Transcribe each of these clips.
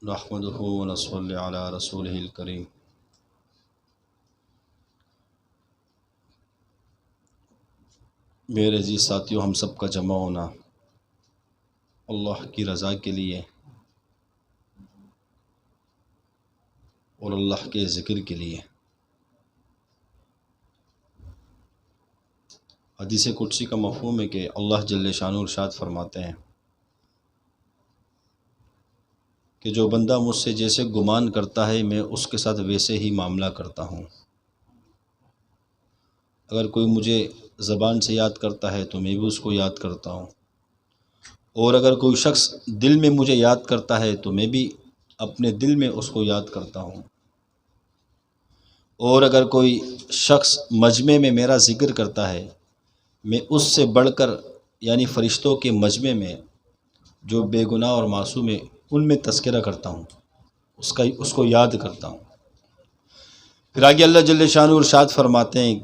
نحمدہ ونصلی علی رسولہ الکریم۔ میرے عزیز ساتھیوں، ہم سب کا جمع ہونا اللہ کی رضا کے لیے اور اللہ کے ذکر کے لیے۔ حدیث قدسی کا مفہوم ہے کہ اللہ جل شانہ ارشاد فرماتے ہیں کہ جو بندہ مجھ سے جیسے گمان کرتا ہے میں اس کے ساتھ ویسے ہی معاملہ کرتا ہوں۔ اگر کوئی مجھے زبان سے یاد کرتا ہے تو میں بھی اس کو یاد کرتا ہوں، اور اگر کوئی شخص دل میں مجھے یاد کرتا ہے تو میں بھی اپنے دل میں اس کو یاد کرتا ہوں، اور اگر کوئی شخص مجمع میں میرا ذکر کرتا ہے میں اس سے بڑھ کر یعنی فرشتوں کے مجمع میں جو بے گناہ اور معصوم ہے ان میں تذکرہ کرتا ہوں، اس کو یاد کرتا ہوں۔ پھر آگے اللہ جل شانہ ارشاد فرماتے ہیں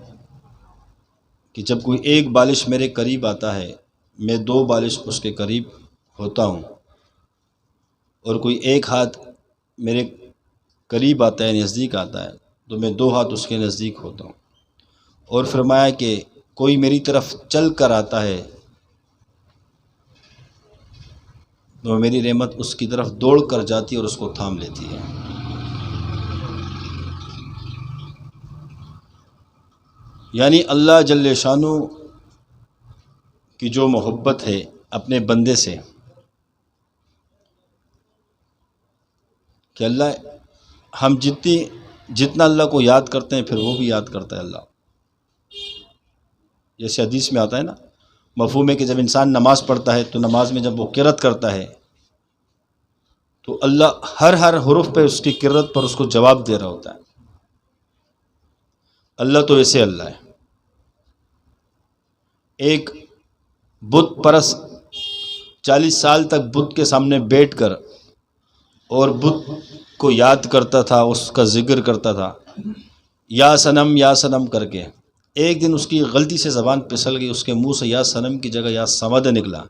کہ جب کوئی ایک بالش میرے قریب آتا ہے میں 2 بالش اس کے قریب ہوتا ہوں، اور کوئی ایک ہاتھ میرے قریب آتا ہے نزدیک آتا ہے تو میں 2 ہاتھ اس کے نزدیک ہوتا ہوں۔ اور فرمایا کہ کوئی میری طرف چل کر آتا ہے تو میری رحمت اس کی طرف دوڑ کر جاتی ہے اور اس کو تھام لیتی ہے۔ یعنی اللہ جل شانہ کی جو محبت ہے اپنے بندے سے کہ اللہ ہم جتنا اللہ کو یاد کرتے ہیں پھر وہ بھی یاد کرتا ہے اللہ۔ جیسے حدیث میں آتا ہے نا، مفہوم ہے کہ جب انسان نماز پڑھتا ہے تو نماز میں جب وہ قرأت کرتا ہے تو اللہ ہر حرف پہ اس کی قرأت پر اس کو جواب دے رہا ہوتا ہے۔ اللہ تو ایسے اللہ ہے۔ ایک بت پرست 40 سال تک بت کے سامنے بیٹھ کر اور بت کو یاد کرتا تھا، اس کا ذکر کرتا تھا یا صنم کر کے۔ ایک دن اس کی غلطی سے زبان پھسل گئی، اس کے منہ سے یا صنم کی جگہ یا صمد نکلا،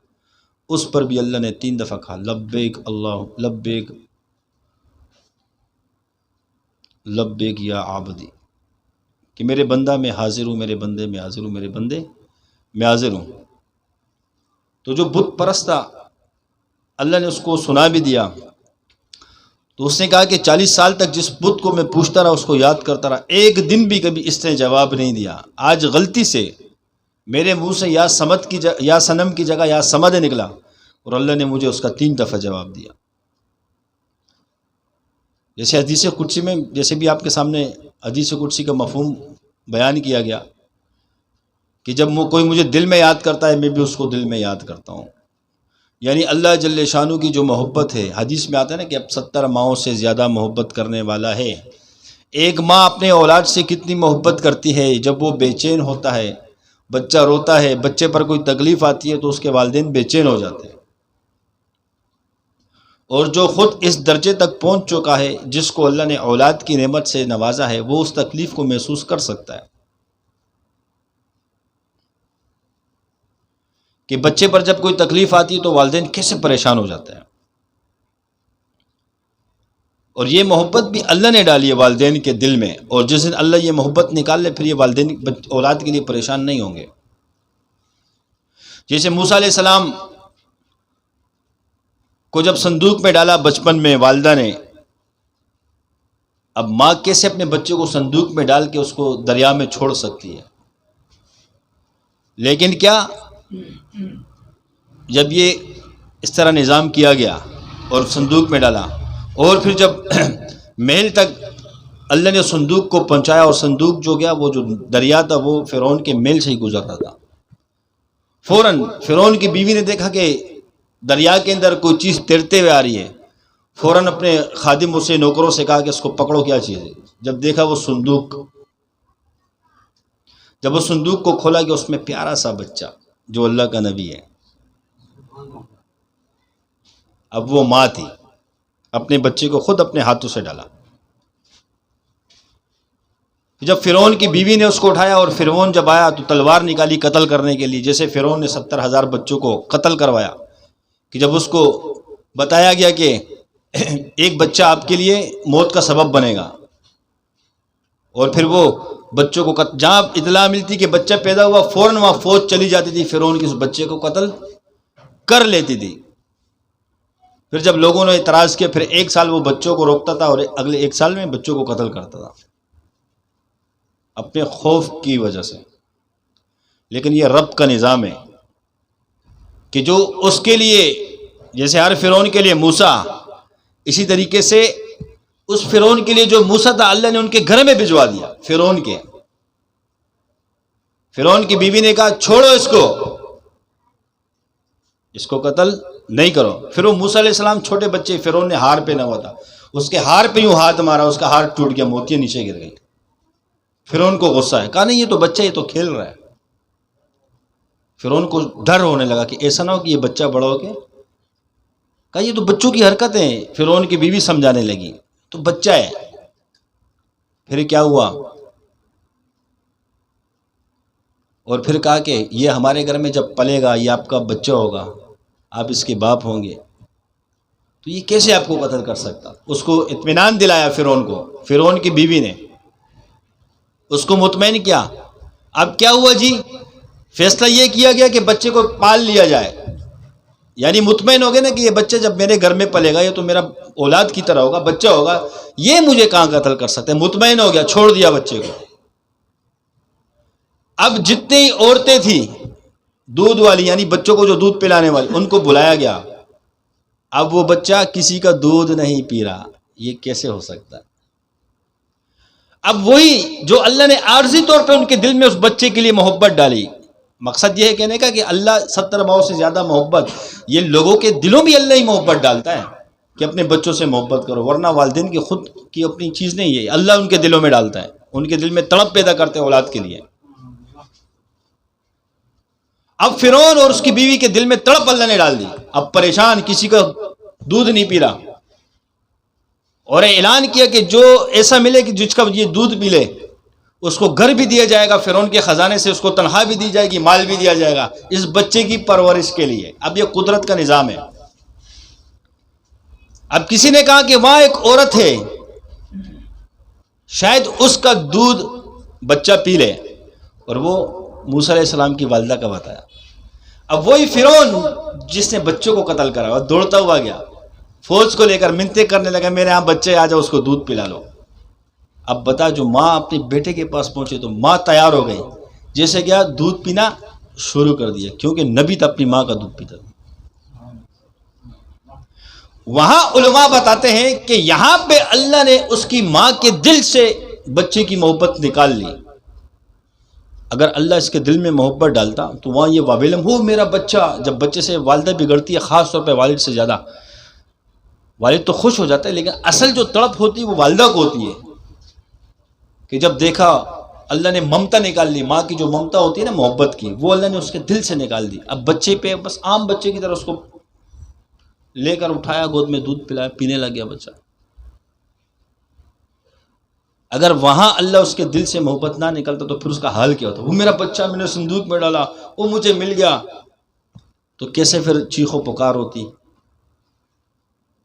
اس پر بھی اللہ نے 3 دفعہ کہا لبیک اللہ لبیک لبیک یا عابدی، کہ میرے بندہ میں حاضر ہوں، میرے بندے میں حاضر ہوں، میرے بندے میں حاضر ہوں۔ تو جو بت پرست تھا اللہ نے اس کو سنا بھی دیا، تو اس نے کہا کہ 40 سال تک جس بت کو میں پوچھتا رہا اس کو یاد کرتا رہا، ایک دن بھی کبھی اس نے جواب نہیں دیا، آج غلطی سے میرے منہ سے یا صنم کی جگہ یا صمد نکلا اور اللہ نے مجھے اس کا 3 دفعہ جواب دیا۔ جیسے حدیث قدسی میں جیسے بھی آپ کے سامنے حدیث قدسی کا مفہوم بیان کیا گیا کہ جب کوئی مجھے دل میں یاد کرتا ہے میں بھی اس کو دل میں یاد کرتا ہوں۔ یعنی اللہ جل شانہ کی جو محبت ہے، حدیث میں آتا ہے نا کہ اب 70 ماؤں سے زیادہ محبت کرنے والا ہے۔ ایک ماں اپنے اولاد سے کتنی محبت کرتی ہے، جب وہ بے چین ہوتا ہے، بچہ روتا ہے، بچے پر کوئی تکلیف آتی ہے تو اس کے والدین بے چین ہو جاتے ہیں، اور جو خود اس درجے تک پہنچ چکا ہے جس کو اللہ نے اولاد کی نعمت سے نوازا ہے وہ اس تکلیف کو محسوس کر سکتا ہے کہ بچے پر جب کوئی تکلیف آتی ہے تو والدین کیسے پریشان ہو جاتے ہیں۔ اور یہ محبت بھی اللہ نے ڈالی ہے والدین کے دل میں، اور جس دن اللہ یہ محبت نکال لے پھر یہ والدین اولاد کے لیے پریشان نہیں ہوں گے۔ جیسے موسیٰ علیہ السلام کو جب صندوق میں ڈالا بچپن میں والدہ نے، اب ماں کیسے اپنے بچے کو صندوق میں ڈال کے اس کو دریا میں چھوڑ سکتی ہے؟ لیکن کیا جب یہ اس طرح نظام کیا گیا اور صندوق میں ڈالا، اور پھر جب محل تک اللہ نے صندوق کو پہنچایا، اور صندوق جو گیا وہ جو دریا تھا وہ فرعون کے محل سے ہی گزر رہا تھا، فوراً فرعون کی بیوی نے دیکھا کہ دریا کے اندر کوئی چیز تیرتے ہوئے آ رہی ہے، فوراً اپنے خادموں سے نوکروں سے کہا کہ اس کو پکڑو، کیا چیز ہے؟ جب دیکھا وہ صندوق، جب وہ صندوق کو کھولا کہ اس میں پیارا سا بچہ جو اللہ کا نبی ہے۔ اب وہ ماں تھی، اپنے بچے کو خود اپنے ہاتھوں سے ڈالا۔ جب فرعون کی بیوی نے اس کو اٹھایا اور فرعون جب آیا تو تلوار نکالی قتل کرنے کے لیے، جیسے فرعون نے 70,000 بچوں کو قتل کروایا، کہ جب اس کو بتایا گیا کہ ایک بچہ آپ کے لیے موت کا سبب بنے گا، اور پھر وہ بچوں کو جہاں اطلاع ملتی کہ بچہ پیدا ہوا فوراً وہاں فوج چلی جاتی تھی، فرعون کی اس بچے کو قتل کر لیتی تھی۔ پھر جب لوگوں نے اعتراض کیا، پھر 1 سال وہ بچوں کو روکتا تھا اور اگلے 1 سال میں بچوں کو قتل کرتا تھا اپنے خوف کی وجہ سے۔ لیکن یہ رب کا نظام ہے کہ جو اس کے لیے، جیسے ہر فرعون کے لیے موسیٰ، اسی طریقے سے اس فرعون کے لیے جو موسیٰ تھا اللہ نے ان کے گھر میں بھجوا دیا۔ فرعون کی بیوی نے کہا چھوڑو اس کو قتل نہیں کرو۔ پھر وہ موسیٰ علیہ السلام چھوٹے بچے، فرعون نے ہار پہنا ہوا تھا، اس کے ہار پہ یوں ہاتھ مارا، اس کا ہار ٹوٹ گیا، موتیاں نیچے گر گئی۔ فرعون کو غصہ ہے، کہا نہیں یہ تو بچہ، یہ تو کھیل رہا ہے۔ فرعون کو ڈر ہونے لگا کہ ایسا نہ ہو کہ یہ بچہ بڑا ہو کے، کہا یہ تو بچوں کی حرکتیں ہیں۔ فرعون کی بیوی سمجھانے لگی تو بچہ ہے۔ پھر کیا ہوا، اور پھر کہا کہ یہ ہمارے گھر میں جب پلے گا، یہ آپ کا بچہ ہوگا، آپ اس کے باپ ہوں گے، تو یہ کیسے آپ کو قتل کر سکتا۔ اس کو اطمینان دلایا فرعون کو، فرعون کی بیوی نے اس کو مطمئن کیا۔ اب کیا ہوا جی، فیصلہ یہ کیا گیا کہ بچے کو پال لیا جائے، یعنی مطمئن ہو گئے نا کہ یہ بچہ جب میرے گھر میں پلے گا یہ تو میرا اولاد کی طرح ہوگا، بچہ ہوگا، یہ مجھے کہاں قتل کر سکتے۔ مطمئن ہو گیا، چھوڑ دیا بچے کو۔ اب جتنی عورتیں تھیں دودھ والی، یعنی بچوں کو جو دودھ پلانے والی، ان کو بلایا گیا۔ اب وہ بچہ کسی کا دودھ نہیں پی رہا، یہ کیسے ہو سکتا ہے؟ اب وہی جو اللہ نے عارضی طور پہ ان کے دل میں اس بچے کے لیے محبت ڈالی۔ مقصد یہ ہے کہنے کا کہ اللہ 70 ماؤں سے زیادہ محبت، یہ لوگوں کے دلوں بھی اللہ ہی محبت ڈالتا ہے کہ اپنے بچوں سے محبت کرو، ورنہ والدین کی خود کی اپنی چیز نہیں ہے، اللہ ان کے دلوں میں ڈالتا ہے، ان کے دل میں تڑپ پیدا کرتے ہیں اولاد کے لیے۔ اب فرعون اور اس کی بیوی کے دل میں تڑپ اللہ نے ڈال دی، اب پریشان، کسی کا دودھ نہیں پی رہا، اور اعلان کیا کہ جو ایسا ملے کہ جس کا یہ دودھ پی لے اس کو گھر بھی دیا جائے گا، فرعون کے خزانے سے اس کو تنخواہ بھی دی جائے گی، مال بھی دیا جائے گا اس بچے کی پرورش کے لیے۔ اب یہ قدرت کا نظام ہے۔ اب کسی نے کہا کہ وہاں ایک عورت ہے، شاید اس کا دودھ بچہ پی لے، اور وہ موسیٰ علیہ السلام کی والدہ کا بتایا۔ اب وہی فرعون جس نے بچوں کو قتل کرا، وہ دوڑتا ہوا گیا، فوج کو لے کر منتیں کرنے لگا میرے ہاں بچے آ جاؤ، اس کو دودھ پلا لو۔ اب بتا، جو ماں اپنے بیٹے کے پاس پہنچے تو ماں تیار ہو گئی، جیسے کیا دودھ پینا شروع کر دیا، کیونکہ نبی تو اپنی ماں کا دودھ پیتا تھا۔ وہاں علماء بتاتے ہیں کہ یہاں پہ اللہ نے اس کی ماں کے دل سے بچے کی محبت نکال لی۔ اگر اللہ اس کے دل میں محبت ڈالتا تو وہاں یہ وابلم ہو میرا بچہ، جب بچے سے والدہ بگڑتی ہے، خاص طور پہ والد سے زیادہ، والد تو خوش ہو جاتا ہے، لیکن اصل جو تڑپ ہوتی ہے وہ والدہ کو ہوتی ہے کہ جب دیکھا اللہ نے ممتا نکال لی، ماں کی جو ممتا ہوتی ہے نا محبت کی، وہ اللہ نے اس کے دل سے نکال دی۔ اب بچے پہ بس عام بچے کی طرح اس کو لے کر اٹھایا، گود میں دودھ پلایا، پینے لگ گیا بچہ۔ اگر وہاں اللہ اس کے دل سے محبت نہ نکلتا تو پھر اس کا حال کیا ہوتا؟ وہ میرا بچہ میں نے صندوق میں ڈالا، وہ مجھے مل گیا، تو کیسے پھر چیخ و پکار ہوتی۔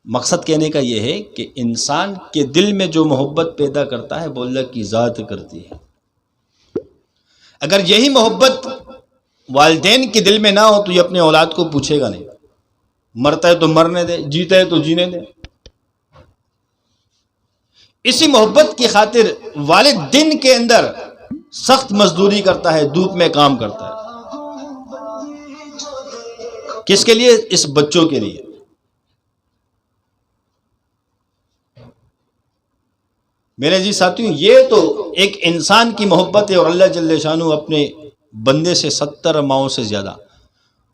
مقصد کہنے کا یہ ہے کہ انسان کے دل میں جو محبت پیدا کرتا ہے وہ اللہ کی ذات کرتی ہے۔ اگر یہی محبت والدین کے دل میں نہ ہو تو یہ اپنے اولاد کو پوچھے گا نہیں، مرتا ہے تو مرنے دے، جیتا ہے تو جینے دے۔ اسی محبت کی خاطر والد دن کے اندر سخت مزدوری کرتا ہے، دھوپ میں کام کرتا ہے، کس کے لیے؟ اس بچوں کے لیے۔ میرے جی ساتھیوں، یہ تو ایک انسان کی محبت ہے، اور اللہ جل شانہ اپنے بندے سے 70 ماؤں سے زیادہ،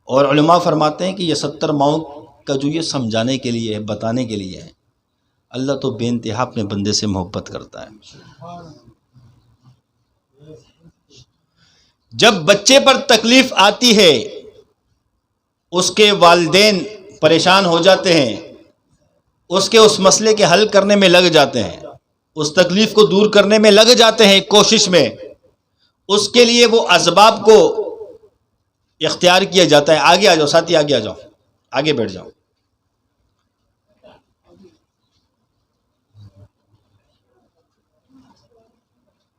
اور علماء فرماتے ہیں کہ یہ 70 ماؤں کا جو یہ سمجھانے کے لیے ہے، بتانے کے لیے ہے، اللہ تو بے انتہا اپنے بندے سے محبت کرتا ہے۔ جب بچے پر تکلیف آتی ہے، اس کے والدین پریشان ہو جاتے ہیں، اس کے اس مسئلے کے حل کرنے میں لگ جاتے ہیں، اس تکلیف کو دور کرنے میں لگ جاتے ہیں، کوشش میں اس کے لیے وہ اسباب کو اختیار کیا جاتا ہے۔ آگے آ جاؤ ساتھی، آگے آ جاؤ، آگے بیٹھ جاؤ۔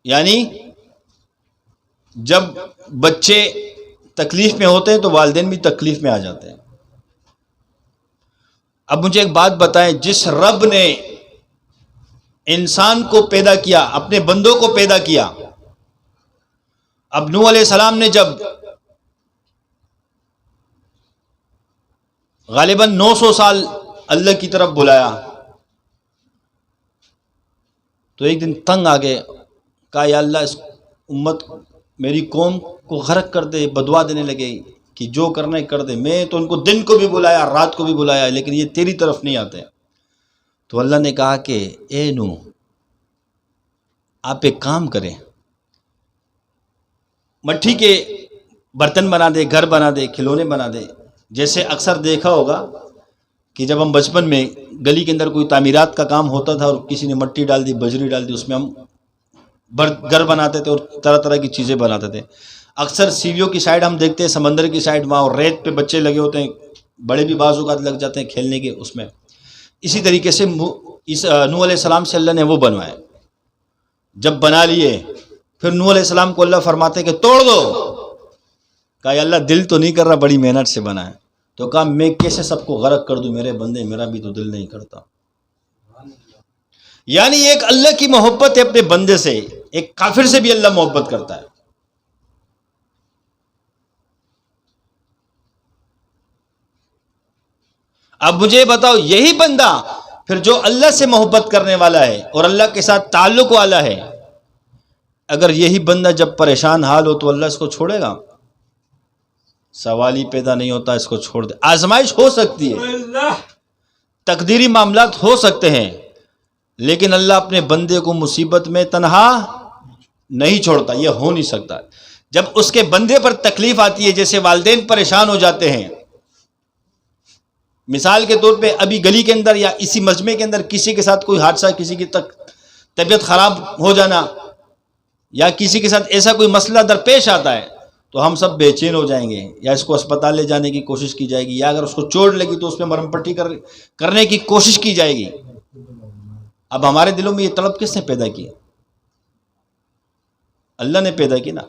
یعنی جب بچے تکلیف میں ہوتے ہیں تو والدین بھی تکلیف میں آ جاتے ہیں۔ اب مجھے ایک بات بتائیں، جس رب نے انسان کو پیدا کیا، اپنے بندوں کو پیدا کیا، اب نوح علیہ السلام نے جب غالباً 900 سال اللہ کی طرف بلایا تو ایک دن تنگ آ گئے، کہا یا اللہ اس امت میری قوم کو غرق کر دے، بدوا دینے لگے کہ جو کرنا ہے کر دے، میں تو ان کو دن کو بھی بلایا رات کو بھی بلایا لیکن یہ تیری طرف نہیں آتے۔ تو اللہ نے کہا کہ اے نوح آپ ایک کام کریں، مٹی کے برتن بنا دے، گھر بنا دے، کھلونے بنا دے۔ جیسے اکثر دیکھا ہوگا کہ جب ہم بچپن میں گلی کے اندر کوئی تعمیرات کا کام ہوتا تھا اور کسی نے مٹی ڈال دی، بجری ڈال دی، اس میں ہم گھر بناتے تھے اور طرح طرح کی چیزیں بناتے تھے۔ اکثر سیڑھیوں کی سائڈ ہم دیکھتے ہیں، سمندر کی سائڈ وہاں اور ریت پہ بچے لگے ہوتے ہیں، بڑے بھی بعض اوقات لگ جاتے ہیں کھیلنے کے اس میں۔ اسی طریقے سے نوح علیہ السلام سے اللہ نے وہ بنوائے۔ جب بنا لیے پھر نوح علیہ السلام کو اللہ فرماتے کہ توڑ دو، کہا یا اللہ دل تو نہیں کر رہا، بڑی محنت سے بنا ہے۔ تو کہا میں کیسے سب کو غرق کر دوں میرے بندے، میرا بھی تو دل نہیں کرتا۔ یعنی ایک اللہ کی محبت ہے اپنے بندے سے، ایک کافر سے بھی اللہ محبت کرتا ہے۔ اب مجھے بتاؤ، یہی بندہ پھر جو اللہ سے محبت کرنے والا ہے اور اللہ کے ساتھ تعلق والا ہے، اگر یہی بندہ جب پریشان حال ہو تو اللہ اس کو چھوڑے گا؟ سوال ہی پیدا نہیں ہوتا اس کو چھوڑ دے۔ آزمائش ہو سکتی ہے، تقدیری معاملات ہو سکتے ہیں، لیکن اللہ اپنے بندے کو مصیبت میں تنہا نہیں چھوڑتا، یہ ہو نہیں سکتا۔ جب اس کے بندے پر تکلیف آتی ہے، جیسے والدین پریشان ہو جاتے ہیں، مثال کے طور پہ ابھی گلی کے اندر یا اسی مجمع کے اندر کسی کے ساتھ کوئی حادثہ، کسی کی طبیعت خراب ہو جانا یا کسی کے ساتھ ایسا کوئی مسئلہ درپیش آتا ہے تو ہم سب بے چین ہو جائیں گے، یا اس کو اسپتال لے جانے کی کوشش کی جائے گی، یا اگر اس کو چوٹ لگی تو اس میں مرہم پٹی کرنے کی کوشش کی جائے گی۔ اب ہمارے دلوں میں یہ طلب کس نے پیدا کی؟ اللہ نے پیدا کی نا۔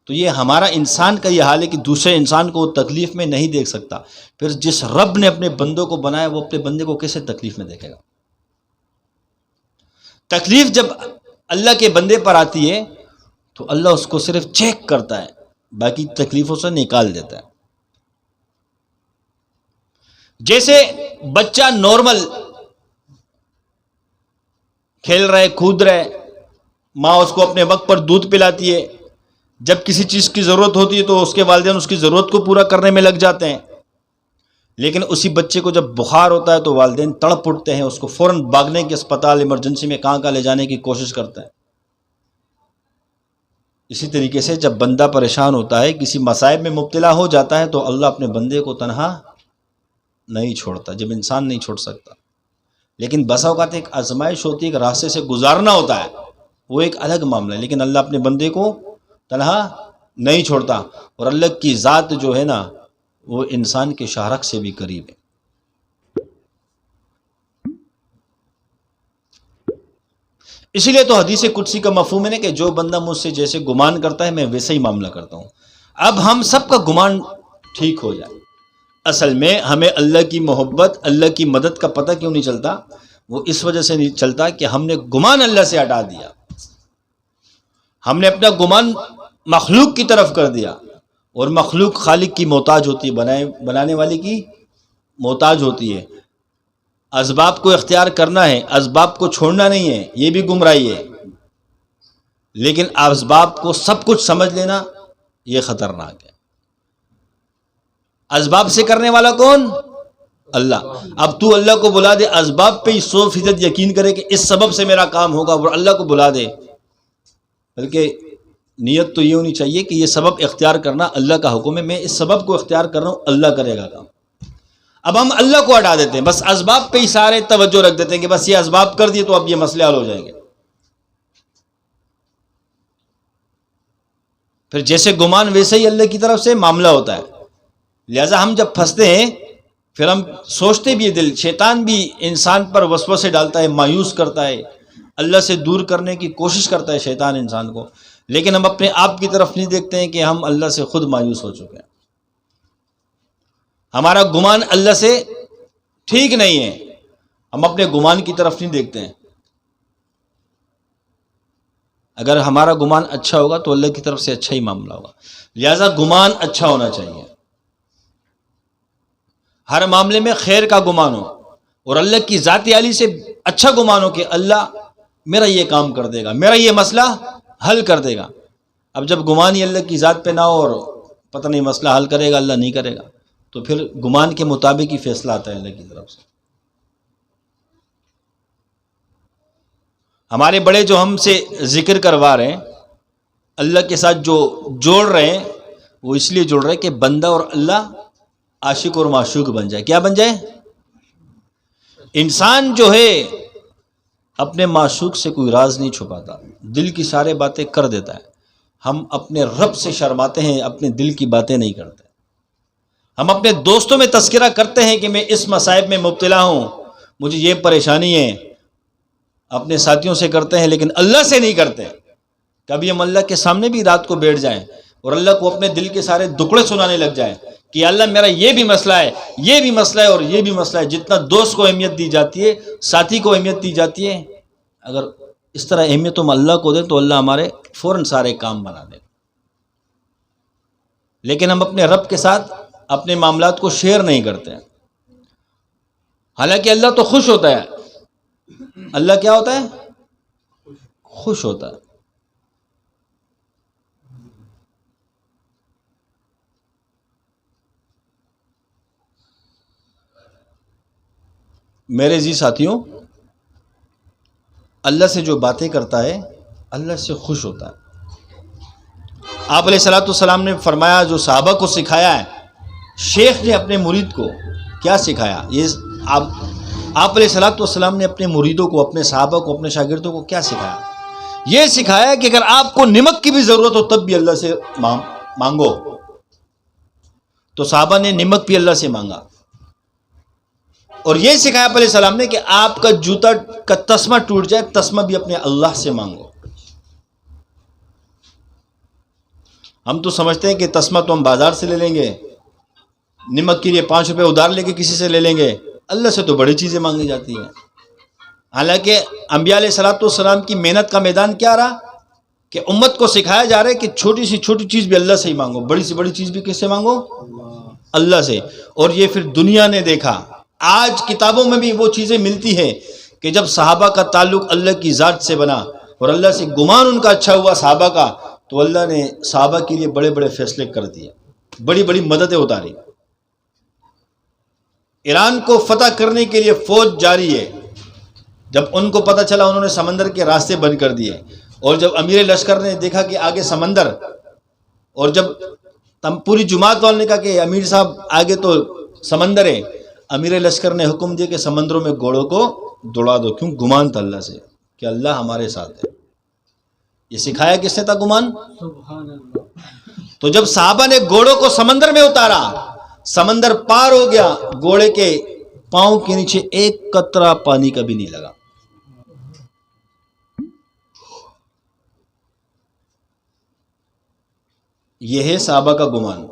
تو یہ ہمارا انسان کا یہ حال ہے کہ دوسرے انسان کو وہ تکلیف میں نہیں دیکھ سکتا، پھر جس رب نے اپنے بندوں کو بنایا وہ اپنے بندے کو کیسے تکلیف میں دیکھے گا؟ تکلیف جب اللہ کے بندے پر آتی ہے تو اللہ اس کو صرف چیک کرتا ہے، باقی تکلیفوں سے نکال دیتا ہے۔ جیسے بچہ نارمل کھیل رہے کود رہے، ماں اس کو اپنے وقت پر دودھ پلاتی ہے، جب کسی چیز کی ضرورت ہوتی ہے تو اس کے والدین اس کی ضرورت کو پورا کرنے میں لگ جاتے ہیں، لیکن اسی بچے کو جب بخار ہوتا ہے تو والدین تڑپ اٹھتے ہیں، اس کو فوراً بھاگنے کے اسپتال ایمرجنسی میں کہاں لے جانے کی کوشش کرتے ہیں۔ اسی طریقے سے جب بندہ پریشان ہوتا ہے، کسی مصائب میں مبتلا ہو جاتا ہے تو اللہ اپنے بندے کو تنہا نہیں چھوڑتا، جب انسان نہیں چھوڑ سکتا۔ لیکن بسا اوقات ایک آزمائش ہوتی ہے، ایک راستے سے گزارنا ہوتا ہے، وہ ایک الگ معاملہ ہے، لیکن اللہ اپنے بندے کو تنہا نہیں چھوڑتا۔ اور اللہ کی ذات جو ہے نا وہ انسان کے شارک سے بھی قریب ہے۔ اسی لیے تو حدیث قدسی کا مفہوم ہے کہ جو بندہ مجھ سے جیسے گمان کرتا ہے میں ویسے ہی معاملہ کرتا ہوں۔ اب ہم سب کا گمان ٹھیک ہو جائے۔ اصل میں ہمیں اللہ کی محبت، اللہ کی مدد کا پتہ کیوں نہیں چلتا؟ وہ اس وجہ سے نہیں چلتا کہ ہم نے گمان اللہ سے ہٹا دیا، ہم نے اپنا گمان مخلوق کی طرف کر دیا، اور مخلوق خالق کی محتاج ہوتی ہے، بنانے والے کی محتاج ہوتی ہے۔ اسباب کو اختیار کرنا ہے، اسباب کو چھوڑنا نہیں ہے، یہ بھی گمراہی ہے، لیکن اسباب کو سب کچھ سمجھ لینا یہ خطرناک ہے۔ اسباب سے کرنے والا کون؟ اللہ۔ اب تو اللہ کو بلا دے، اسباب پہ ہی 100% یقین کرے کہ اس سبب سے میرا کام ہوگا، اور اللہ کو بلا دے، بلکہ نیت تو یہ ہونی چاہیے کہ یہ سبب اختیار کرنا اللہ کا حکم ہے، میں اس سبب کو اختیار کر رہا ہوں، اللہ کرے گا کام۔ اب ہم اللہ کو ہٹا دیتے ہیں، بس اسباب پہ ہی سارے توجہ رکھ دیتے ہیں کہ بس یہ اسباب کر دیے تو اب یہ مسئلے حل ہو جائیں گے۔ پھر جیسے گمان ویسے ہی اللہ کی طرف سے معاملہ ہوتا ہے۔ لہذا ہم جب پھنستے ہیں پھر ہم سوچتے بھی، دل شیطان بھی انسان پر وسوسے ڈالتا ہے، مایوس کرتا ہے، اللہ سے دور کرنے کی کوشش کرتا ہے شیطان انسان کو، لیکن ہم اپنے آپ کی طرف نہیں دیکھتے ہیں کہ ہم اللہ سے خود مایوس ہو چکے ہیں. ہمارا گمان اللہ سے ٹھیک نہیں ہے، ہم اپنے گمان کی طرف نہیں دیکھتے ہیں. اگر ہمارا گمان اچھا ہوگا تو اللہ کی طرف سے اچھا ہی معاملہ ہوگا. لہذا گمان اچھا ہونا چاہیے، ہر معاملے میں خیر کا گمان ہو، اور اللہ کی ذات عالی سے اچھا گمان ہو کہ اللہ میرا یہ کام کر دے گا، میرا یہ مسئلہ حل کر دے گا. اب جب گمان ہی اللہ کی ذات پہ نہ ہو اور پتہ نہیں مسئلہ حل کرے گا اللہ نہیں کرے گا، تو پھر گمان کے مطابق ہی فیصلہ آتا ہے اللہ کی طرف سے. ہمارے بڑے جو ہم سے ذکر کروا رہے ہیں، اللہ کے ساتھ جو جوڑ رہے ہیں، وہ اس لیے جوڑ رہے ہیں کہ بندہ اور اللہ عاشق اور معشوق بن جائے. کیا بن جائے؟ انسان جو ہے اپنے معشوق سے کوئی راز نہیں چھپاتا، دل کی سارے باتیں کر دیتا ہے. ہم اپنے رب سے شرماتے ہیں، اپنے دل کی باتیں نہیں کرتے. ہم اپنے دوستوں میں تذکرہ کرتے ہیں کہ میں اس مصائب میں مبتلا ہوں، مجھے یہ پریشانی ہے، اپنے ساتھیوں سے کرتے ہیں لیکن اللہ سے نہیں کرتے. کبھی ہم اللہ کے سامنے بھی رات کو بیٹھ جائیں اور اللہ کو اپنے دل کے سارے دکڑے سنانے لگ جائیں کہ اللہ میرا یہ بھی مسئلہ ہے، یہ بھی مسئلہ ہے اور یہ بھی مسئلہ ہے. جتنا دوست کو اہمیت دی جاتی ہے، ساتھی کو اہمیت دی جاتی ہے، اگر اس طرح اہمیت ہم اللہ کو دیں تو اللہ ہمارے فوراً سارے کام بنا دے. لیکن ہم اپنے رب کے ساتھ اپنے معاملات کو شیئر نہیں کرتے ہیں. حالانکہ اللہ تو خوش ہوتا ہے. اللہ کیا ہوتا ہے؟ خوش ہوتا ہے. میرے جی ساتھیوں، اللہ سے جو باتیں کرتا ہے اللہ سے خوش ہوتا ہے. آپ علیہ الصلوۃ والسلام نے فرمایا، جو صحابہ کو سکھایا ہے، شیخ نے اپنے مرید کو کیا سکھایا؟ یہ آپ علیہ الصلوۃ والسلام نے اپنے مریدوں کو، اپنے صحابہ کو، اپنے شاگردوں کو کیا سکھایا؟ یہ سکھایا کہ اگر آپ کو نمک کی بھی ضرورت ہو تب بھی اللہ سے مانگو. تو صحابہ نے نمک بھی اللہ سے مانگا. اور یہ سکھایا آپ علیہ السلام نے کہ آپ کا جوتا کا تسمہ ٹوٹ جائے، تسمہ بھی اپنے اللہ سے مانگو. ہم تو سمجھتے ہیں کہ تسمہ تو ہم بازار سے لے لیں گے، نمک کے لیے 5 روپے ادھار لے کے کسی سے لے لیں گے. اللہ سے تو بڑی چیزیں مانگی جاتی ہیں. حالانکہ انبیاء علیہ الصلوۃ والسلام کی محنت کا میدان کیا رہا کہ امت کو سکھایا جا رہا ہے کہ چھوٹی سی چھوٹی چیز بھی اللہ سے ہی مانگو، بڑی سی بڑی چیز بھی کس سے مانگو؟ اللہ سے. اور یہ پھر دنیا نے دیکھا، آج کتابوں میں بھی وہ چیزیں ملتی ہیں کہ جب صحابہ کا تعلق اللہ کی ذات سے بنا اور اللہ سے گمان ان کا اچھا ہوا صحابہ کا، تو اللہ نے صحابہ کے لیے بڑے بڑے فیصلے کر دیے، بڑی بڑی مددیں اتاری. ایران کو فتح کرنے کے لیے فوج جاری ہے. جب ان کو پتہ چلا، انہوں نے سمندر کے راستے بند کر دیے. اور جب امیر لشکر نے دیکھا کہ آگے سمندر، اور جب پوری جماعت والوں نے کہا کہ امیر صاحب آگے تو سمندر ہے، امیر لشکر نے حکم دیا کہ سمندروں میں گھوڑوں کو دوڑا دو. کیوں؟ گمان تھا اللہ سے کہ اللہ ہمارے ساتھ ہے. یہ سکھایا کس نے تھا؟ گمان. تو جب صحابہ نے گھوڑوں کو سمندر میں اتارا، سمندر پار ہو گیا، گھوڑے کے پاؤں کے نیچے ایک قطرہ پانی کا بھی نہیں لگا. یہ ہے صحابہ کا گمان.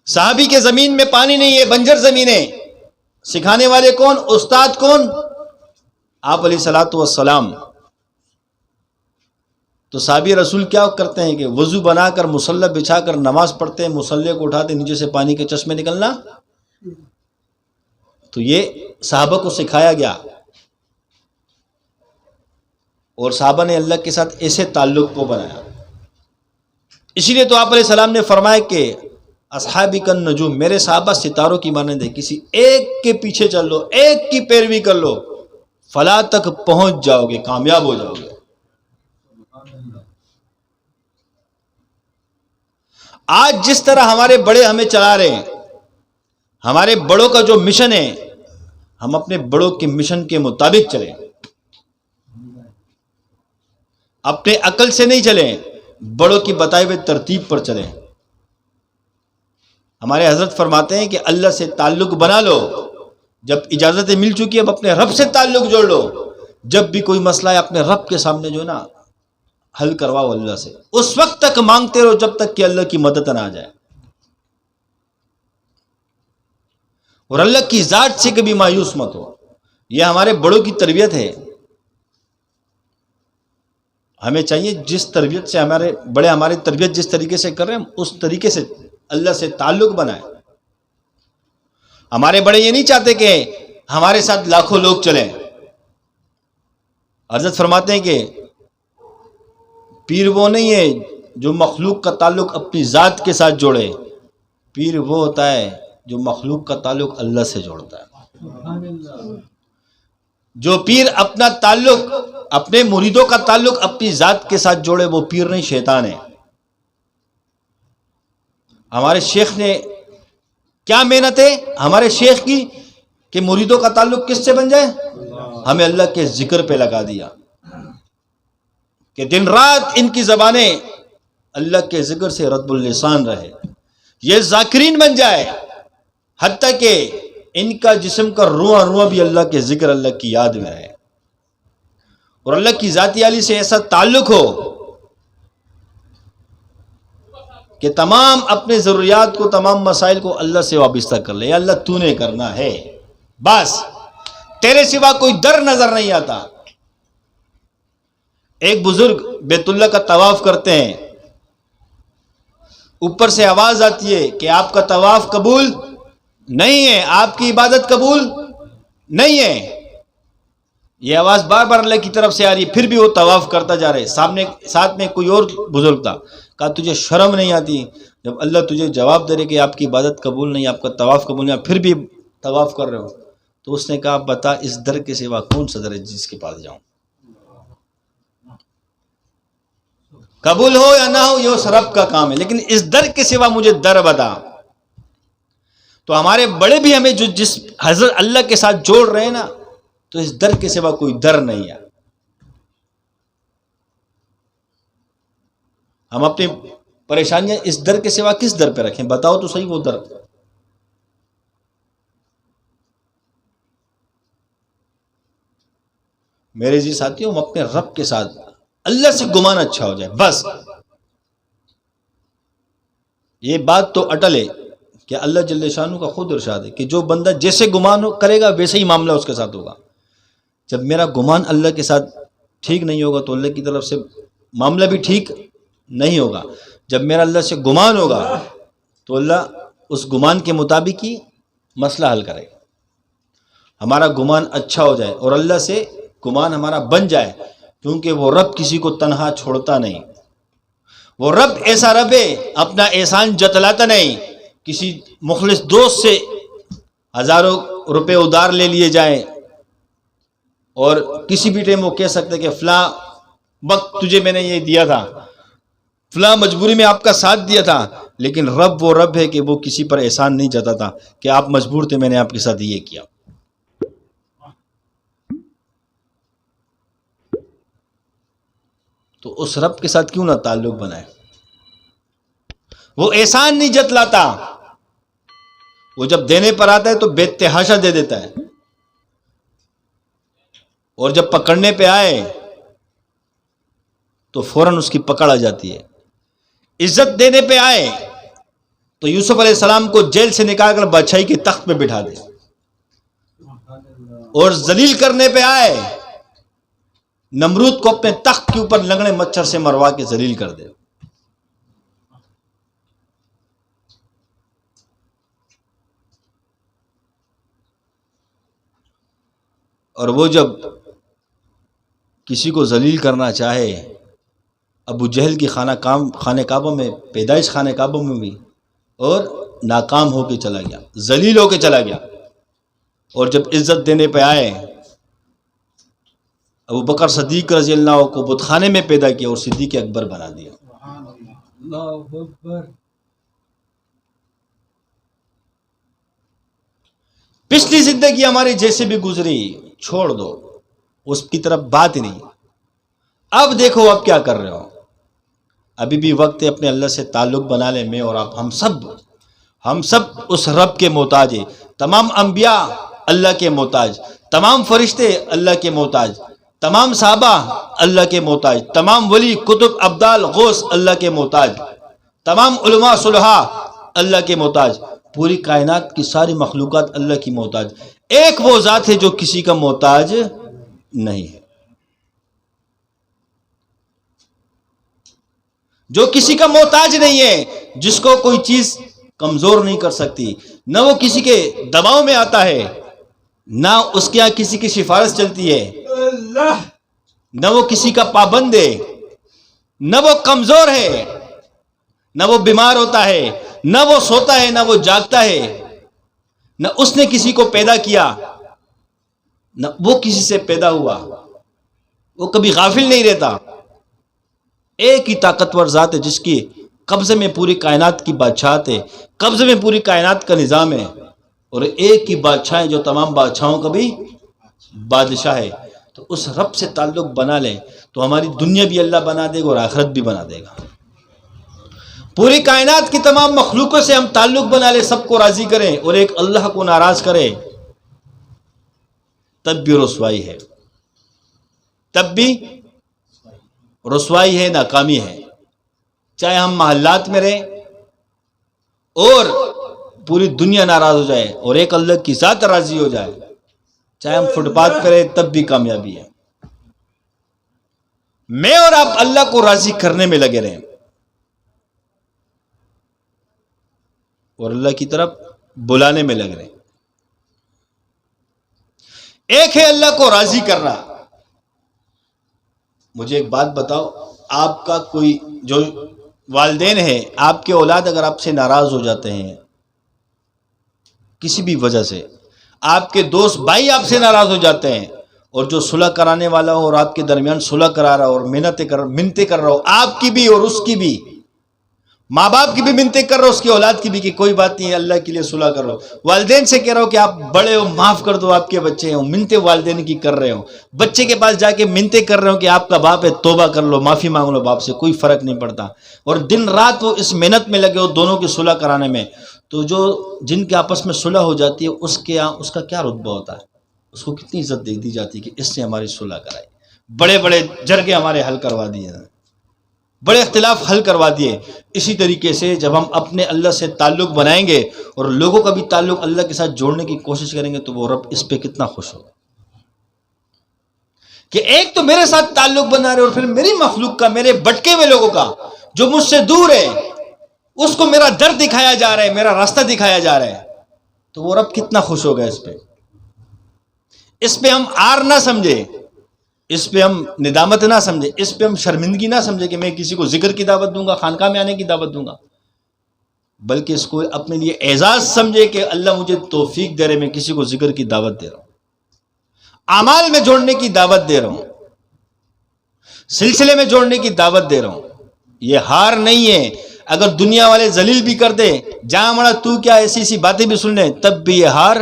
صحابی کے زمین میں پانی نہیں ہے، بنجر زمین ہے. سکھانے والے کون؟ استاد کون؟ آپ علیہ الصلوۃ والسلام. تو صحابی رسول کیا کرتے ہیں کہ وضو بنا کر مصلی بچھا کر نماز پڑھتے ہیں، مصلی کو اٹھاتے، نیچے سے پانی کے چشمے نکلنا. تو یہ صحابہ کو سکھایا گیا، اور صحابہ نے اللہ کے ساتھ ایسے تعلق کو بنایا. اسی لیے تو آپ علیہ السلام نے فرمایا کہ اصحابی کن نجوم، میرے صحابہ ستاروں کی مانند ہے، کسی ایک کے پیچھے چل لو، ایک کی پیروی کر لو، فلاح تک پہنچ جاؤ گے، کامیاب ہو جاؤ گے. آج جس طرح ہمارے بڑے ہمیں چلا رہے ہیں، ہمارے بڑوں کا جو مشن ہے، ہم اپنے بڑوں کے مشن کے مطابق چلیں، اپنے عقل سے نہیں چلیں، بڑوں کی بتائے ہوئے ترتیب پر چلیں. ہمارے حضرت فرماتے ہیں کہ اللہ سے تعلق بنا لو، جب اجازتیں مل چکی اب اپنے رب سے تعلق جوڑ لو. جب بھی کوئی مسئلہ ہے اپنے رب کے سامنے جو ہے نا حل کرواؤ اللہ سے. اس وقت تک مانگتے رہو جب تک کہ اللہ کی مدد نہ آ جائے. اور اللہ کی ذات سے کبھی مایوس مت ہو. یہ ہمارے بڑوں کی تربیت ہے. ہمیں چاہیے جس تربیت سے ہمارے بڑے ہماری تربیت جس طریقے سے کر رہے ہیں اس طریقے سے اللہ سے تعلق بنائیں. ہمارے بڑے یہ نہیں چاہتے کہ ہمارے ساتھ لاکھوں لوگ چلیں. حضرت فرماتے ہیں کہ پیر وہ نہیں ہے جو مخلوق کا تعلق اپنی ذات کے ساتھ جوڑے. پیر وہ ہوتا ہے جو مخلوق کا تعلق اللہ سے جوڑتا ہے. جو پیر اپنا تعلق اپنے مریدوں کا تعلق اپنی ذات کے ساتھ جوڑے وہ پیر نہیں شیطان ہے. ہمارے شیخ نے کیا محنت ہے ہمارے شیخ کی کہ مریدوں کا تعلق کس سے بن جائے؟ ہمیں اللہ کے ذکر پہ لگا دیا کہ دن رات ان کی زبانیں اللہ کے ذکر سے رطب اللسان رہے. یہ ذاکرین بن جائے حتیٰ کہ ان کا جسم کا رواں رواں بھی اللہ کے ذکر اللہ کی یاد میں رہے. اور اللہ کی ذاتی عالی سے ایسا تعلق ہو کہ تمام اپنے ضروریات کو تمام مسائل کو اللہ سے وابستہ کر لے. یا اللہ تو نے کرنا ہے بس تیرے سوا کوئی در نظر نہیں آتا. ایک بزرگ بیت اللہ کا طواف کرتے ہیں. اوپر سے آواز آتی ہے کہ آپ کا طواف قبول نہیں ہے, آپ کی عبادت قبول نہیں ہے. یہ آواز بار بار اللہ کی طرف سے آ رہی ہے. پھر بھی وہ طواف کرتا جا رہے. ساتھ میں کوئی اور بزرگ تھا. کہا تجھے شرم نہیں آتی جب اللہ تجھے جواب دے رہے کہ آپ کی عبادت قبول نہیں, آپ کا طواف قبول نہیں, پھر بھی طواف کر رہے ہو؟ تو اس نے کہا بتا اس در کے سوا کون سا در ہے جس کے پاس جاؤں؟ قبول ہو یا نہ ہو یہ اس رب کا کام ہے, لیکن اس در کے سوا مجھے در بتا. تو ہمارے بڑے بھی ہمیں جو جس حضرت اللہ کے ساتھ جوڑ رہے ہیں نا تو اس در کے سوا کوئی در نہیں ہے. ہم اپنی پریشانیاں اس در کے سوا کس در پہ رکھیں؟ بتاؤ تو صحیح وہ در. میرے جی ساتھیوں ہم اپنے رب کے ساتھ اللہ سے گمان اچھا ہو جائے بس. یہ بات تو اٹل ہے کہ اللہ جل شانہ کا خود ارشاد ہے کہ جو بندہ جیسے گمان کرے گا ویسے ہی معاملہ اس کے ساتھ ہوگا. جب میرا گمان اللہ کے ساتھ ٹھیک نہیں ہوگا تو اللہ کی طرف سے معاملہ بھی ٹھیک نہیں ہوگا. جب میرا اللہ سے گمان ہوگا تو اللہ اس گمان کے مطابق ہی مسئلہ حل کرے گا. ہمارا گمان اچھا ہو جائے اور اللہ سے گمان ہمارا بن جائے, کیونکہ وہ رب کسی کو تنہا چھوڑتا نہیں. وہ رب ایسا رب ہے اپنا احسان جتلاتا نہیں. کسی مخلص دوست سے ہزاروں روپے ادھار لے لیے جائیں اور کسی بھی ٹائم وہ کہہ سکتے کہ فلاں وقت تجھے میں نے یہ دیا تھا, فلاں مجبوری میں آپ کا ساتھ دیا تھا, لیکن رب وہ رب ہے کہ وہ کسی پر احسان نہیں جتاتا کہ آپ مجبور تھے میں نے آپ کے ساتھ یہ کیا. تو اس رب کے ساتھ کیوں نہ تعلق بنائے. وہ احسان نہیں جتلاتا, وہ جب دینے پر آتا ہے تو بے تحاشا دے دیتا ہے, اور جب پکڑنے پہ آئے تو فوراً اس کی پکڑ آ جاتی ہے. عزت دینے پہ آئے تو یوسف علیہ السلام کو جیل سے نکال کر بادشاہی کے تخت پہ بٹھا دے, اور ذلیل کرنے پہ آئے نمرود کو اپنے تخت کے اوپر لنگڑے مچھر سے مروا کے ذلیل کر دے. اور وہ جب کسی کو ذلیل کرنا چاہے, ابو جہل کی خانہ کعبہ میں پیدائش خانہ کعبہ میں بھی, اور ناکام ہو کے چلا گیا, ذلیل ہو کے چلا گیا. اور جب عزت دینے پہ آئے ابو بکر صدیق رضی اللہ عنہ کو بت خانے میں پیدا کیا اور صدیق اکبر بنا دیا. پچھلی زندگی ہماری جیسے بھی گزری چھوڑ دو, اس کی طرف بات ہی نہیں. اب دیکھو اب کیا کر رہے ہو. ابھی بھی وقت ہے اپنے اللہ سے تعلق بنا لیں. میں اور آپ ہم سب اس رب کے محتاج ہیں. تمام انبیاء اللہ کے محتاج، تمام فرشتے اللہ کے محتاج، تمام صحابہ اللہ کے محتاج، تمام ولی کتب ابدال غوث اللہ کے محتاج، تمام علماء صلحاء اللہ کے محتاج، پوری کائنات کی ساری مخلوقات اللہ کی محتاج۔ ایک وہ ذات ہے جو کسی کا محتاج نہیں ہے، جو کسی کا محتاج نہیں ہے، جس کو کوئی چیز کمزور نہیں کر سکتی، نہ وہ کسی کے دباؤ میں آتا ہے، نہ اس کے یہاں کسی کی سفارش چلتی ہے، نہ وہ کسی کا پابند ہے، نہ وہ کمزور ہے، نہ وہ بیمار ہوتا ہے، نہ وہ سوتا ہے، نہ وہ جاگتا ہے، نہ اس نے کسی کو پیدا کیا، نہ وہ کسی سے پیدا ہوا، وہ کبھی غافل نہیں رہتا۔ ایک ہی طاقتور ذات ہے جس کی قبضے میں پوری کائنات کی بادشاہت ہے، قبضے میں پوری کائنات کا نظام ہے، اور ایک ہی بادشاہ ہے جو تمام بادشاہوں کا بھی بادشاہ ہے۔ تو اس رب سے تعلق بنا لیں تو ہماری دنیا بھی اللہ بنا دے گا اور آخرت بھی بنا دے گا۔ پوری کائنات کی تمام مخلوقوں سے ہم تعلق بنا لیں، سب کو راضی کریں، اور ایک اللہ کو ناراض کریں، تب بھی رسوائی ہے، تب بھی رسوائی ہے، ناکامی ہے۔ چاہے ہم محلات میں رہیں اور پوری دنیا ناراض ہو جائے اور ایک اللہ کی ذات راضی ہو جائے، چاہے ہم فٹ پاتھ پہ رہیں تب بھی کامیابی ہے۔ میں اور آپ اللہ کو راضی کرنے میں لگے رہیں اور اللہ کی طرف بلانے میں لگ رہے۔ ایک ہے اللہ کو راضی کرنا۔ مجھے ایک بات بتاؤ، آپ کا کوئی جو والدین ہیں، آپ کے اولاد اگر آپ سے ناراض ہو جاتے ہیں کسی بھی وجہ سے، آپ کے دوست بھائی آپ سے ناراض ہو جاتے ہیں، اور جو صلح کرانے والا ہو اور آپ کے درمیان صلح کرا رہا ہو اور منتیں کر رہا ہو، آپ کی بھی اور اس کی بھی، ماں باپ کی بھی منتیں کر رہا ہو، اس کی اولاد کی بھی، کہ کوئی بات نہیں ہے اللہ کے لیے صلح کر رہا ہو، والدین سے کہہ رہا ہو کہ آپ بڑے ہو معاف کر دو، آپ کے بچے ہیں، منتیں والدین کی کر رہے ہو، بچے کے پاس جا کے منتیں کر رہے ہو کہ آپ کا باپ ہے، توبہ کر لو، معافی مانگ لو باپ سے، کوئی فرق نہیں پڑتا، اور دن رات وہ اس محنت میں لگے ہو دونوں کی صلح کرانے میں، تو جو جن کے آپس میں صلح ہو جاتی ہے اس کے یہاں اس کا کیا رتبہ ہوتا ہے، اس کو کتنی عزت دے دی جاتی ہے کہ اس نے ہماری صلح کرائی، بڑے بڑے جرگے ہمارے حل کروا دیے، بڑے اختلاف حل کروا دیے۔ اسی طریقے سے جب ہم اپنے اللہ سے تعلق بنائیں گے اور لوگوں کا بھی تعلق اللہ کے ساتھ جوڑنے کی کوشش کریں گے تو وہ رب اس پہ کتنا خوش ہوگا کہ ایک تو میرے ساتھ تعلق بنا رہے اور پھر میری مخلوق کا، میرے بٹکے ہوئے لوگوں کا جو مجھ سے دور ہے، اس کو میرا در دکھایا جا رہا ہے، میرا راستہ دکھایا جا رہا ہے، تو وہ رب کتنا خوش ہوگا اس پہ ہم آر نہ سمجھے، اس پہ ہم ندامت نہ سمجھے، اس پہ ہم شرمندگی نہ سمجھے کہ میں کسی کو ذکر کی دعوت دوں گا، خانقاہ میں آنے کی دعوت دوں گا، بلکہ اس کو اپنے لیے اعزاز سمجھے کہ اللہ مجھے توفیق دے رہے، میں کسی کو ذکر کی دعوت دے رہا ہوں، اعمال میں جوڑنے کی دعوت دے رہا ہوں، سلسلے میں جوڑنے کی دعوت دے رہا ہوں۔ یہ ہار نہیں ہے، اگر دنیا والے ذلیل بھی کر دے، جہاں ہمارا تو کیا ایسی ایسی باتیں بھی سن لیں، تب بھی یہ ہار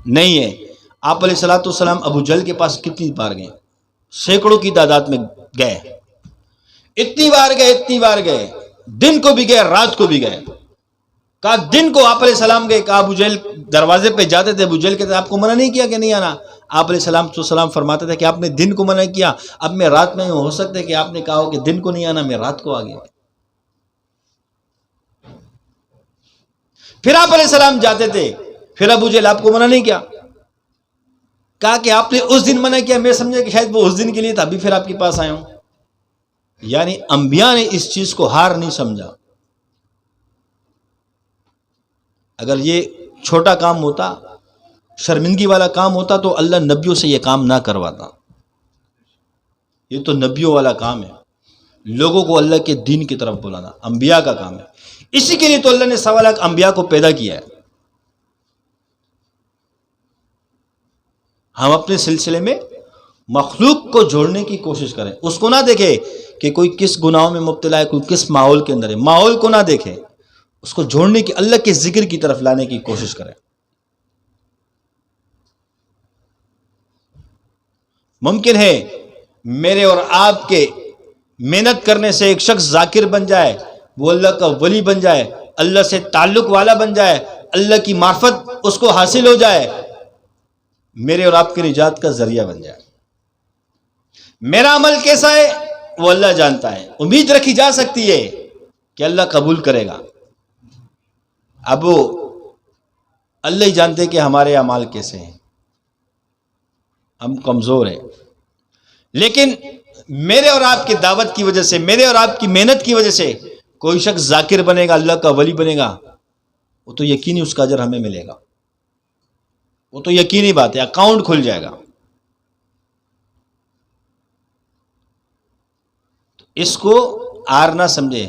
نہیں ہے۔ آپ علیہ الصلوۃ والسلام ابو جہل کے پاس کتنی بار گئے؟ سینکڑوں کی تعداد میں گئے، اتنی بار گئے، دن کو بھی گئے، رات کو بھی گئے۔ کہا دن کو آپ علیہ السلام گئے، کہا ابو جہل دروازے پہ جاتے تھے، ابو جہل کہتے آپ کو منع نہیں کیا کہ نہیں آنا؟ آپ علیہ السلام فرماتے تھے کہ آپ نے دن کو منع کیا، اب میں رات میں ہو سکتا ہے کہ آپ نے کہا ہو کہ دن کو نہیں آنا، میں رات کو آ گیا۔ پھر آپ علیہ السلام جاتے تھے، پھر ابو جہل آپ کو منع نہیں کیا، کہا کہ آپ نے اس دن منع کیا، میں سمجھا کہ شاید وہ اس دن کے لیے تھا، ابھی پھر آپ کے پاس آیا ہوں۔ یعنی انبیاء نے اس چیز کو ہار نہیں سمجھا۔ اگر یہ چھوٹا کام ہوتا، شرمندگی والا کام ہوتا، تو اللہ نبیوں سے یہ کام نہ کرواتا۔ یہ تو نبیوں والا کام ہے، لوگوں کو اللہ کے دین کی طرف بلانا انبیاء کا کام ہے۔ اسی کے لیے تو اللہ نے 1.25 لاکھ انبیاء کو پیدا کیا ہے۔ ہم اپنے سلسلے میں مخلوق کو جوڑنے کی کوشش کریں، اس کو نہ دیکھیں کہ کوئی کس گناہوں میں مبتلا ہے، کوئی کس ماحول کے اندر ہے، ماحول کو نہ دیکھیں، اس کو جوڑنے کی، اللہ کے ذکر کی طرف لانے کی کوشش کریں۔ ممکن ہے میرے اور آپ کے محنت کرنے سے ایک شخص ذاکر بن جائے، وہ اللہ کا ولی بن جائے، اللہ سے تعلق والا بن جائے، اللہ کی معرفت اس کو حاصل ہو جائے، میرے اور آپ کی نجات کا ذریعہ بن جائے۔ میرا عمل کیسا ہے وہ اللہ جانتا ہے، امید رکھی جا سکتی ہے کہ اللہ قبول کرے گا۔ اب وہ اللہ ہی جانتے کہ ہمارے اعمال کیسے ہیں، ہم کمزور ہیں، لیکن میرے اور آپ کی دعوت کی وجہ سے، میرے اور آپ کی محنت کی وجہ سے کوئی شخص ذاکر بنے گا، اللہ کا ولی بنے گا، وہ تو یقینی اس کا اجر ہمیں ملے گا، وہ تو یقینی بات ہے، اکاؤنٹ کھل جائے گا۔ اس کو آر نہ سمجھے۔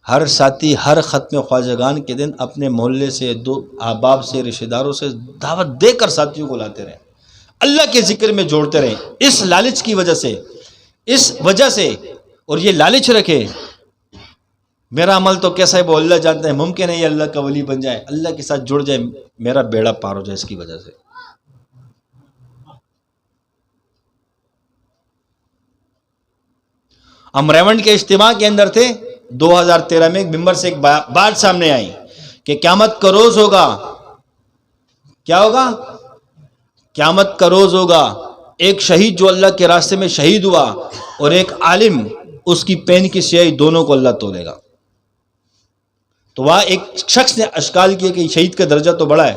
ہر ساتھی ہر ختم خواجگان کے دن اپنے محلے سے، دو احباب سے، رشتہ داروں سے دعوت دے کر ساتھیوں کو لاتے رہیں، اللہ کے ذکر میں جوڑتے رہیں، اس لالچ کی وجہ سے، اس وجہ سے، اور یہ لالچ رکھے میرا عمل تو کیسا ہے وہ اللہ جانتا ہے، ممکن ہے یہ اللہ کا ولی بن جائے، اللہ کے ساتھ جڑ جائے، میرا بیڑا پار ہو جائے اس کی وجہ سے۔ ہم ریونڈ کے اجتماع کے اندر تھے 2013 میں، ایک ممبر سے ایک بات سامنے آئی کہ قیامت کا روز ہوگا، کیا ہوگا؟ قیامت کا روز ہوگا، ایک شہید جو اللہ کے راستے میں شہید ہوا اور ایک عالم، اس کی پین کی سیاہی دونوں کو اللہ تولے گا۔ تو وہاں ایک شخص نے اشکال کیا کہ شہید کا درجہ تو بڑا ہے،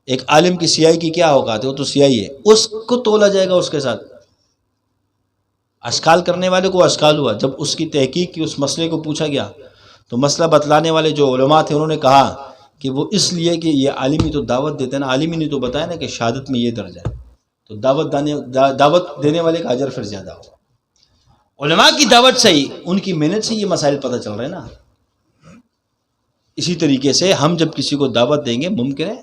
ایک عالم کی سیاہی کی کیا اوقات ہے، وہ تو سیاہی ہے، اس کو تولا جائے گا اس کے ساتھ۔ اشکال کرنے والے کو اشکال ہوا، جب اس کی تحقیق کی، اس مسئلے کو پوچھا گیا تو مسئلہ بتلانے والے جو علماء تھے انہوں نے کہا کہ وہ اس لیے کہ یہ عالمی تو دعوت دیتے ہیں نا، عالمی نے تو بتایا نا کہ شہادت میں یہ درجہ ہے، تو دعوت دینے والے کا اجر پھر زیادہ ہو۔ علماء کی دعوت سے ہی، ان کی محنت سے یہ مسائل پتہ چل رہے ہیں نا۔ اسی طریقے سے ہم جب کسی کو دعوت دیں گے، ممکن ہے